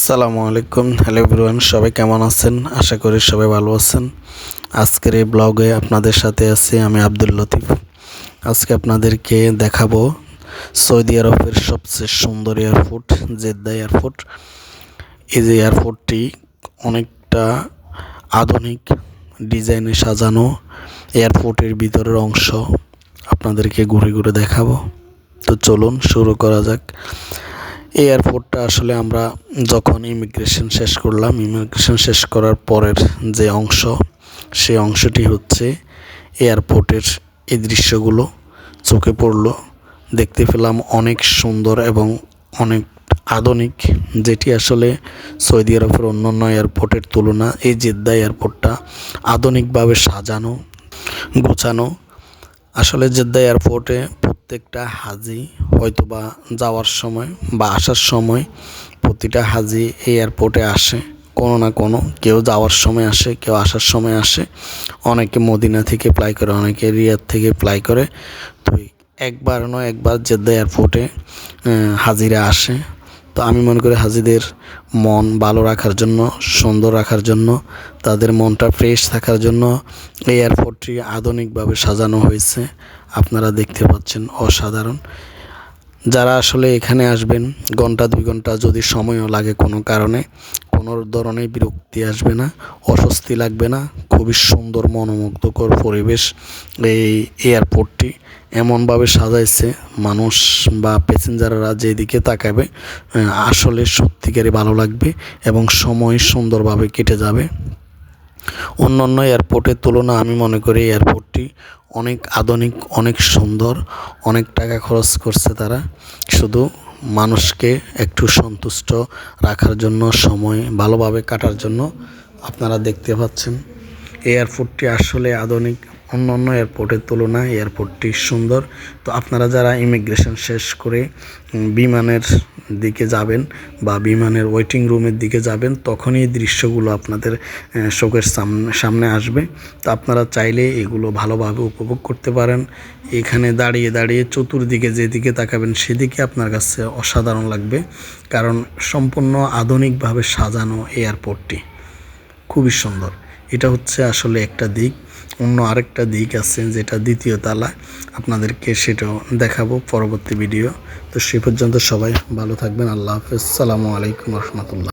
আসসালামু আলাইকুম। Hello everyone, সবাই কেমন আছেন? আশা করি সবাই ভালো আছেন। আজকের এই ব্লগে আপনাদের সাথে আছি আমি আব্দুল লতিফ। আজকে আপনাদেরকে দেখাবো সৌদি আরবের সবচেয়ে সুন্দর এয়ারপোর্ট জেদ্দা এয়ারপোর্ট। এই যে এয়ারপোর্টটি অনেকটা আধুনিক ডিজাইনে সাজানো। এয়ারপোর্টের ভিতরের অংশ আপনাদেরকে ঘুরে ঘুরে দেখাবো। তো চলুন শুরু করা যাক। এই এয়ারপোর্টটা আসলে আমরা যখন ইমিগ্রেশন শেষ করার পরের যে অংশ, সেই অংশটি হচ্ছে এয়ারপোর্টের এই দৃশ্যগুলো চোখে পড়লো। দেখতে পেলাম অনেক সুন্দর এবং অনেক আধুনিক, যেটি আসলে সৌদি আরবের অন্যান্য এয়ারপোর্টের তুলনা এই জেদ্দা এয়ারপোর্টটা আধুনিকভাবে সাজানো গোছানো। আসলে জেদ্দা এয়ারপোর্টে প্রত্যেকটা হাজি হয়তোবা যাওয়ার সময় বা আসার সময় প্রতিটা হাজি এই এয়ারপোর্টে আসে কোনো না কোনো, কেউ যাওয়ার সময় আসে, কেউ আসার সময় আসে। অনেকে মদিনা থেকে ফ্লাই করে, অনেকে রিয়াদ থেকে ফ্লাই করে। তো একবার নয় একবার জেদ্দা এয়ারপোর্টে হাজিরা আসে। তো আমি মনে করি হাজিদের মন ভালো রাখার জন্য, সুন্দর রাখার জন্য, তাদের মনটা ফ্রেশ থাকার জন্য এই এয়ারপোর্টটি আধুনিকভাবে সাজানো হয়েছে। আপনারা দেখতে পাচ্ছেন অসাধারণ। যারা আসলে এখানে আসবেন, ঘন্টা 2 ঘন্টা যদি সময়ও লাগে কোনো কারণে, কোনো ধরনের বিরক্তি আসবে না, অস্বস্তি লাগবে না। খুবই সুন্দর মনোমুগ্ধকর পরিবেশ। এই এয়ারপোর্টটি এমনভাবে সাজাইছে, মানুষ বা প্যাসেঞ্জাররা যেদিকে তাকাবে আসলে সত্যিকারই ভালো লাগবে এবং সময় সুন্দরভাবে কেটে যাবে। অন্যান্য এয়ারপোর্টের তুলনা আমি মনে করি এয়ারপোর্টটি অনেক আধুনিক, অনেক সুন্দর। অনেক টাকা খরচ করছে তারা শুধু মানুষকে একটু সন্তুষ্ট রাখার জন্য, সময় ভালোভাবে কাটার জন্য। আপনারা দেখতে পাচ্ছেন এয়ারপোর্টটি আসলে আধুনিক, অন্যান্য এয়ারপোর্টের তুলনায় এয়ারপোর্টটি সুন্দর। তো আপনারা যারা ইমিগ্রেশন শেষ করে বিমানের দিকে যাবেন বা বিমানের ওয়েটিং রুমের দিকে যাবেন, তখনই এই দৃশ্যগুলো আপনাদের চোখের সামনে আসবে। তো আপনারা চাইলে এগুলো ভালোভাবে উপভোগ করতে পারেন। এখানে দাঁড়িয়ে দাঁড়িয়ে চতুর্দিকে যেদিকে তাকাবেন সেদিকে আপনার কাছে অসাধারণ লাগবে, কারণ সম্পূর্ণ আধুনিকভাবে সাজানো এয়ারপোর্টটি খুবই সুন্দর। এটা হচ্ছে আসলে একটা দিক। অন্য আরেকটা দিক আছে যেটা দ্বিতীয় তলা, আপনাদেরকে সেটাও দেখাবো পরবর্তী ভিডিও। তো সে পর্যন্ত সবাই ভালো থাকবেন। আল্লাহ হাফেজ। আসসালামু আলাইকুম রহমতুল্লাহ।